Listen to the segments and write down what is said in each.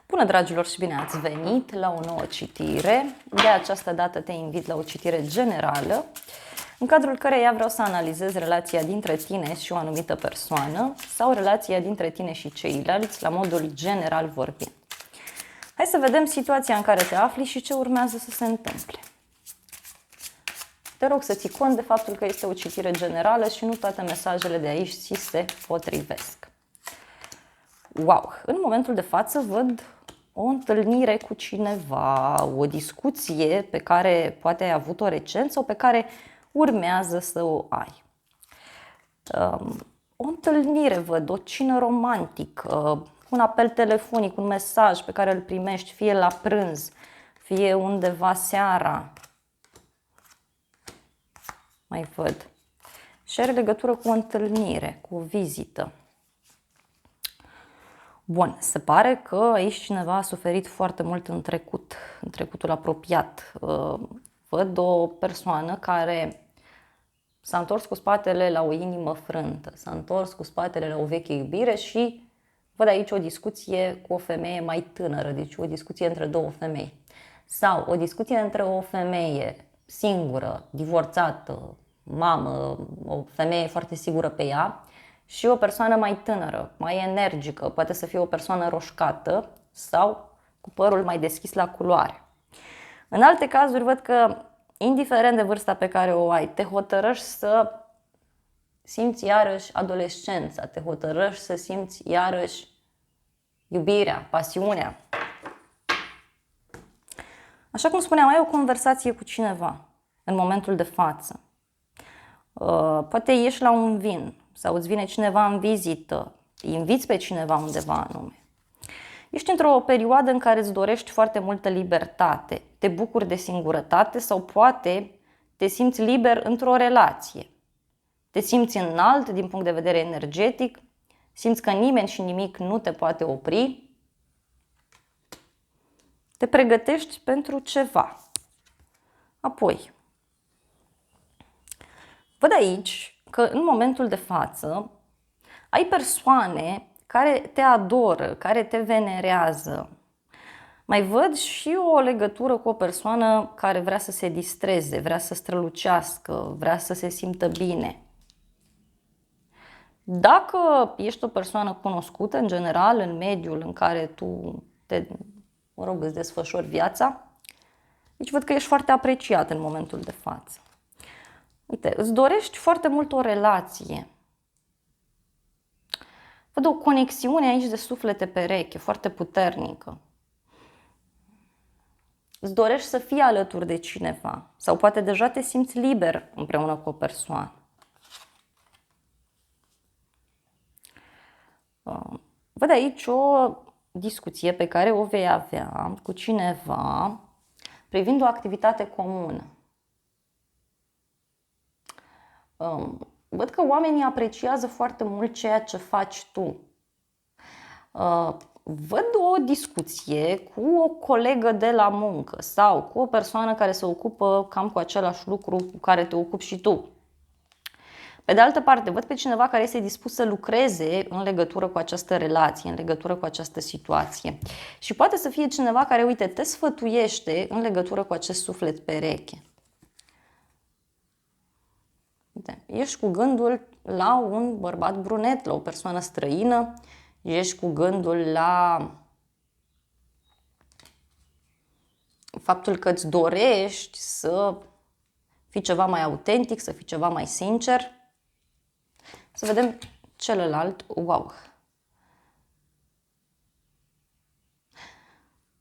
Bună, dragilor, și bine ați venit la o nouă citire. De această dată te invit la o citire generală, în cadrul căreia vreau să analizez relația dintre tine și o anumită persoană sau relația dintre tine și ceilalți, la modul general vorbind. Hai să vedem situația în care te afli și ce urmează să se întâmple. Te rog să ții cont de faptul că este o citire generală și nu toate mesajele de aici ți se potrivesc. Wow! În momentul de față văd o întâlnire cu cineva, o discuție pe care poate ai avut-o recent sau pe care urmează să o ai. O întâlnire, văd, o cină romantică, un apel telefonic, un mesaj pe care îl primești fie la prânz, fie undeva seara. Mai văd. Și are legătură cu o întâlnire, cu o vizită. Bun, se pare că aici cineva a suferit foarte mult în trecutul apropiat. Văd o persoană care s-a întors cu spatele la o inimă frântă, s-a întors cu spatele la o veche iubire și văd aici o discuție cu o femeie mai tânără, deci o discuție între două femei. Sau o discuție între o femeie singură, divorțată, mamă, o femeie foarte sigură pe ea, și o persoană mai tânără, mai energică, poate să fie o persoană roșcată sau cu părul mai deschis la culoare. În alte cazuri văd că, indiferent de vârsta pe care o ai, te hotărăști să simți iarăși adolescența, te hotărăști să simți iarăși iubirea, pasiunea. Așa cum spuneam, ai o conversație cu cineva în momentul de față. Poate ieși la un vin sau îți vine cineva în vizită, inviți pe cineva undeva anume. Ești într-o perioadă în care îți dorești foarte multă libertate, te bucuri de singurătate sau poate te simți liber într-o relație. Te simți înalt din punct de vedere energetic, simți că nimeni și nimic nu te poate opri, te pregătești pentru ceva. Apoi, văd aici că în momentul de față ai persoane care te adoră, care te venerează. Mai văd și o legătură cu o persoană care vrea să se distreze, vrea să strălucească, vrea să se simtă bine. Dacă ești o persoană cunoscută, în general, în mediul în care tu îți desfășori viața, deci văd că ești foarte apreciat în momentul de față. Uite, îți dorești foarte mult o relație. Văd o conexiune aici de suflete pereche, foarte puternică. Îți dorești să fii alături de cineva sau poate deja te simți liber împreună cu o persoană. Văd aici o discuție pe care o vei avea cu cineva privind o activitate comună. Văd că oamenii apreciază foarte mult ceea ce faci tu. Văd o discuție cu o colegă de la muncă sau cu o persoană care se ocupă cam cu același lucru cu care te ocupi și tu. Pe de altă parte, văd pe cineva care este dispus să lucreze în legătură cu această relație, în legătură cu această situație. Și poate să fie cineva care, uite, te sfătuiește în legătură cu acest suflet pereche. Ești cu gândul la un bărbat brunet, la o persoană străină, ești cu gândul la faptul că îți dorești să fii ceva mai autentic, să fii ceva mai sincer. Să vedem celălalt. Wow!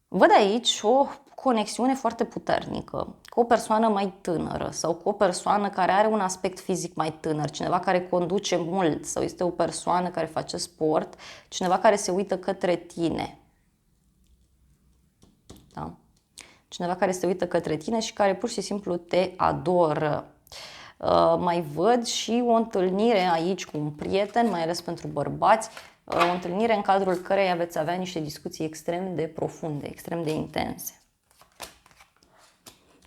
Văd aici o conexiune foarte puternică cu o persoană mai tânără sau cu o persoană care are un aspect fizic mai tânăr, cineva care conduce mult sau este o persoană care face sport, cineva care se uită către tine. Da? Cineva care se uită către tine și care pur și simplu te adoră. Mai văd și o întâlnire aici cu un prieten, mai ales pentru bărbați, o întâlnire în cadrul căreia veți avea niște discuții extrem de profunde, extrem de intense,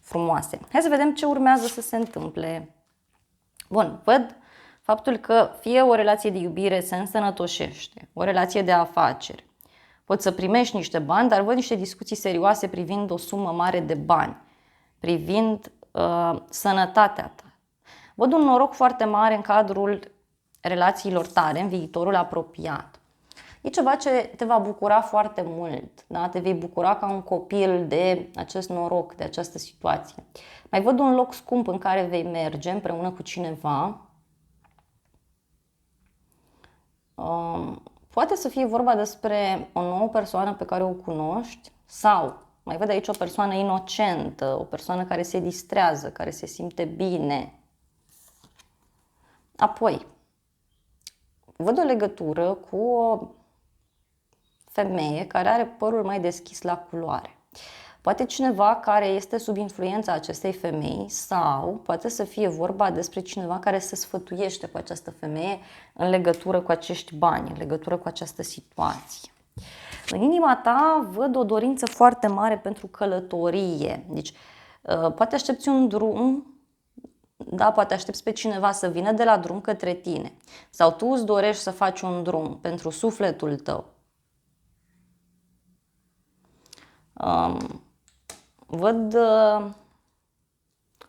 frumoase. Hai să vedem ce urmează să se întâmple. Bun, văd faptul că fie o relație de iubire se însănătoșește, o relație de afaceri, Poți să primești niște bani, dar văd niște discuții serioase privind o sumă mare de bani, privind sănătatea ta. Văd un noroc foarte mare în cadrul relațiilor tale, în viitorul apropiat. E ceva ce te va bucura foarte mult, da? Te vei bucura ca un copil de acest noroc, de această situație. Mai văd un loc scump în care vei merge împreună cu cineva. Poate să fie vorba despre o nouă persoană pe care o cunoști sau mai văd aici o persoană inocentă, o persoană care se distrează, care se simte bine. Apoi, văd o legătură cu o femeie care are părul mai deschis la culoare. Poate cineva care este sub influența acestei femei sau poate să fie vorba despre cineva care se sfătuiește cu această femeie în legătură cu acești bani, în legătură cu această situație. În inima ta văd o dorință foarte mare pentru călătorie. Deci, poate aștepți un drum, da, poate aștepți pe cineva să vină de la drum către tine. Sau tu îți dorești să faci un drum pentru sufletul tău. Văd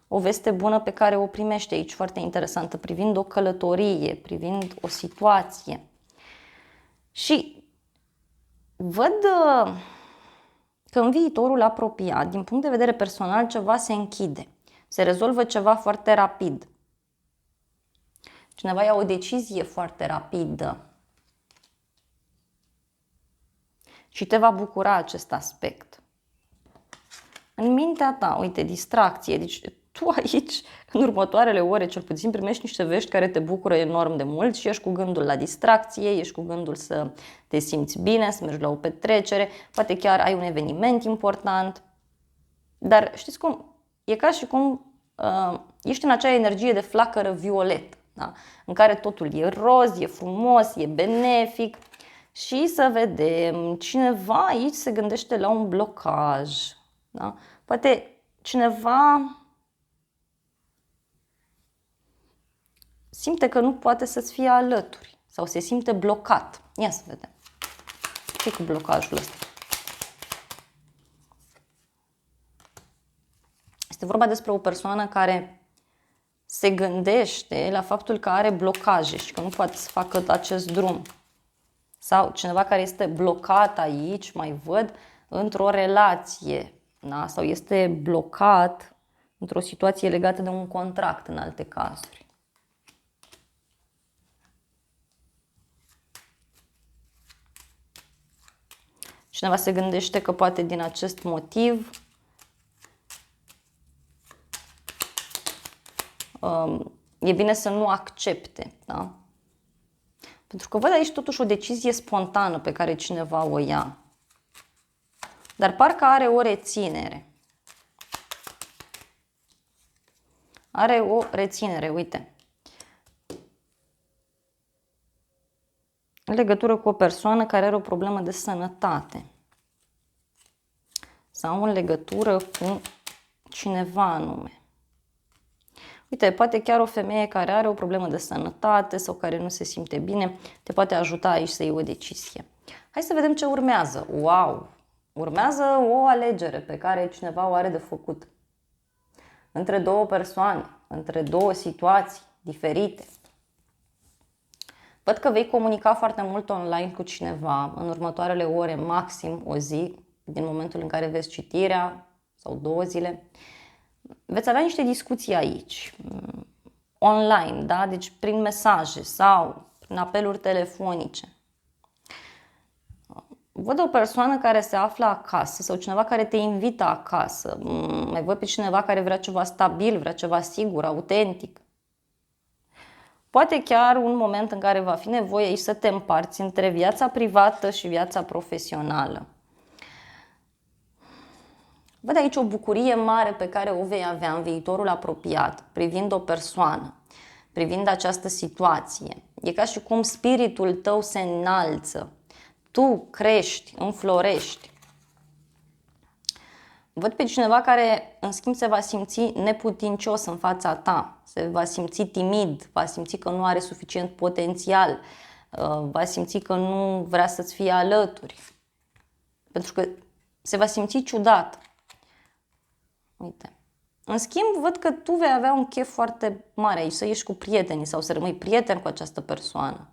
o veste bună pe care o primești aici, foarte interesantă, privind o călătorie, privind o situație. Și văd că în viitorul apropiat, din punct de vedere personal, ceva se închide. Se rezolvă ceva foarte rapid. Cineva ia o decizie foarte rapidă. Și te va bucura acest aspect. În mintea ta, uite, distracție. Deci tu aici, în următoarele ore, cel puțin primești niște vești care te bucură enorm de mult și ești cu gândul la distracție, ești cu gândul să te simți bine, să mergi la o petrecere, poate chiar ai un eveniment important. Dar știți cum? E ca și cum ești în acea energie de flacără violetă, da? În care totul e roz, e frumos, e benefic. Și să vedem, cineva aici se gândește la un blocaj. Da? Poate cineva simte că nu poate să-ți fie alături sau se simte blocat. Ia să vedem. Ce cu blocajul ăsta? Este vorba despre o persoană care se gândește la faptul că are blocaje și că nu poate să facă acest drum. Sau cineva care este blocat aici, mai văd, într-o relație, da? Sau este blocat într-o situație legată de un contract în alte cazuri. Cineva se gândește că poate din acest motiv e bine să nu accepte, da? Pentru că văd aici totuși o decizie spontană pe care cineva o ia. Dar parcă are o reținere. Are o reținere, uite. În legătură cu o persoană care are o problemă de sănătate. Sau în legătură cu cineva anume. Uite, poate chiar o femeie care are o problemă de sănătate sau care nu se simte bine, te poate ajuta aici să iei o decizie. Hai să vedem ce urmează. Wow! Urmează o alegere pe care cineva o are de făcut. Între două persoane, între două situații diferite. Văd că vei comunica foarte mult online cu cineva în următoarele ore, maxim o zi, din momentul în care vezi citirea sau 2 zile. Veți avea niște discuții aici, online, da? Deci prin mesaje sau prin apeluri telefonice. Văd o persoană care se află acasă sau cineva care te invită acasă. Mai văd pe cineva care vrea ceva stabil, vrea ceva sigur, autentic. Poate chiar un moment în care va fi nevoie aici să te împarți între viața privată și viața profesională. Văd aici o bucurie mare pe care o vei avea în viitorul apropiat, privind o persoană, privind această situație. E ca și cum spiritul tău se înalță. Tu crești, înflorești. Văd pe cineva care, în schimb, se va simți neputincios în fața ta, se va simți timid, va simți că nu are suficient potențial, va simți că nu vrea să-ți fie alături. pentru că se va simți ciudat. Uite. În schimb, văd că tu vei avea un chef foarte mare aici, să ieși cu prietenii sau să rămâi prieten cu această persoană.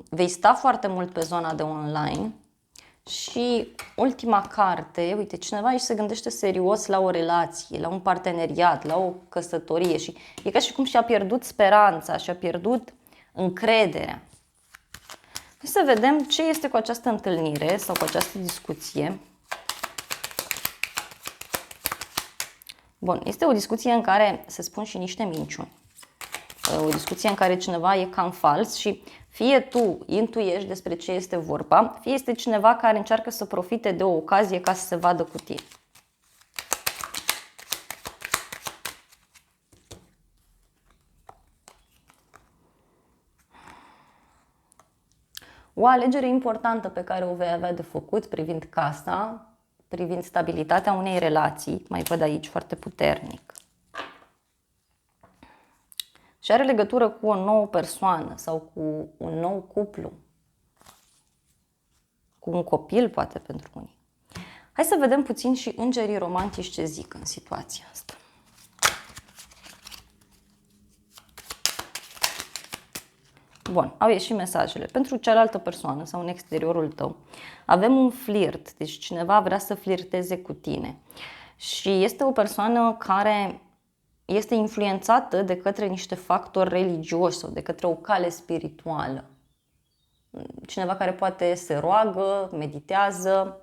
Vei sta foarte mult pe zona de online. Și ultima carte, uite, cineva aici se gândește serios la o relație, la un parteneriat, la o căsătorie și e ca și cum și-a pierdut speranța, și-a pierdut încrederea. Hai să vedem ce este cu această întâlnire sau cu această discuție. Bun, este o discuție în care se spun și niște minciuni. O discuție în care cineva e cam fals și fie tu intuiești despre ce este vorba, fie este cineva care încearcă să profite de o ocazie ca să se vadă cu tine. O alegere importantă pe care o vei avea de făcut privind casa, privind stabilitatea unei relații, mai văd aici foarte puternic. Și are legătură cu o nouă persoană sau cu un nou cuplu, cu un copil poate pentru unii. Hai să vedem puțin și îngerii romantici ce zic în situația asta. Bun, au ieșit mesajele. Pentru cealaltă persoană sau în exteriorul tău avem un flirt, deci cineva vrea să flirteze cu tine. Și este o persoană care este influențată de către niște factori religioși sau de către o cale spirituală. Cineva care poate se roagă, meditează,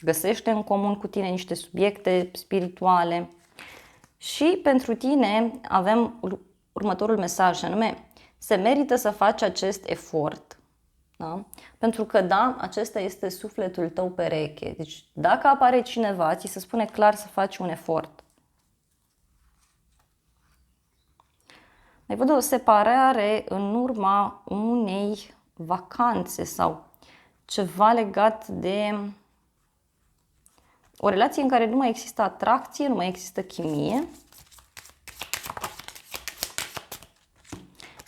găsește în comun cu tine niște subiecte spirituale. Și pentru tine avem următorul mesaj, și anume, se merită să faci acest efort. Da? Pentru că, da, acesta este sufletul tău pereche. Deci, dacă apare cineva, ți se spune clar să faci un efort. Mai văd o separare în urma unei vacanțe sau ceva legat de o relație în care nu mai există atracție, nu mai există chimie.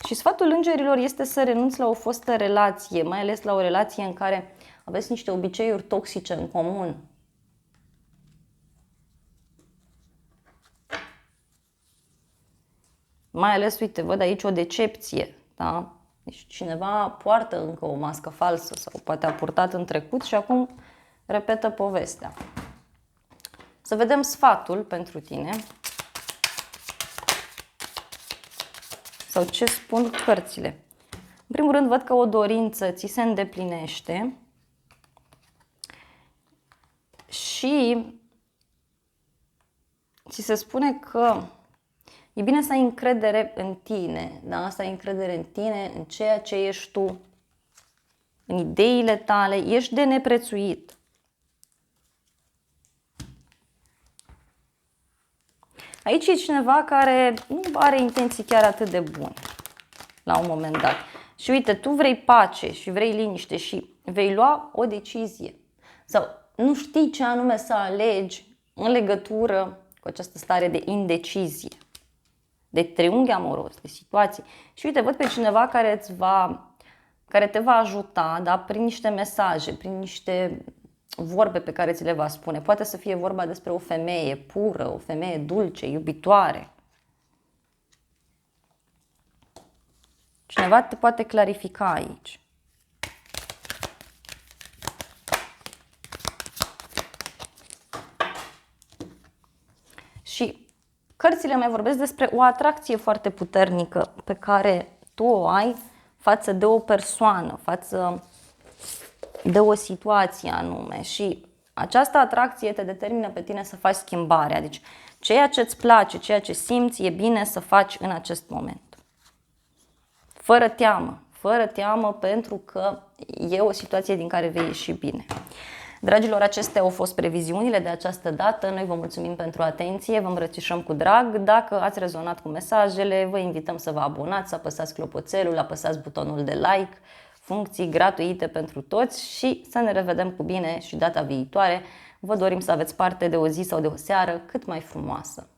Și sfatul îngerilor este să renunți la o fostă relație, mai ales la o relație în care aveți niște obiceiuri toxice în comun. Mai ales, uite, văd aici o decepție, da? Deci cineva poartă încă o mască falsă sau poate a purtat în trecut și acum repetă povestea. Să vedem sfatul pentru tine. Sau ce spun cărțile. În primul rând văd că o dorință ți se îndeplinește și ți se spune că e bine să ai încredere în tine, da? Să ai încredere în tine, în ceea ce ești tu, în ideile tale, ești de neprețuit. Aici e cineva care nu are intenții chiar atât de bune la un moment dat. Și uite, tu vrei pace și vrei liniște și vei lua o decizie. Sau nu știi ce anume să alegi în legătură cu această stare de indecizie, de triunghi amoros, de situații. Și uite, văd pe cineva care te va ajuta, da, prin niște mesaje, prin niște vorbe pe care ți le va spune. Poate să fie vorba despre o femeie pură, o femeie dulce, iubitoare. Cineva te poate clarifica aici. Și cărțile mai vorbesc despre o atracție foarte puternică pe care tu o ai față de o persoană, față de o situație anume și această atracție te determină pe tine să faci schimbarea. Deci ceea ce îți place, ceea ce simți, e bine să faci în acest moment. Fără teamă pentru că e o situație din care vei ieși bine. Dragilor, acestea au fost previziunile de această dată. Noi vă mulțumim pentru atenție, vă îmbrățișăm cu drag. Dacă ați rezonat cu mesajele, vă invităm să vă abonați, să apăsați clopoțelul, apăsați butonul de like, funcții gratuite pentru toți și să ne revedem cu bine și data viitoare. Vă dorim să aveți parte de o zi sau de o seară cât mai frumoasă.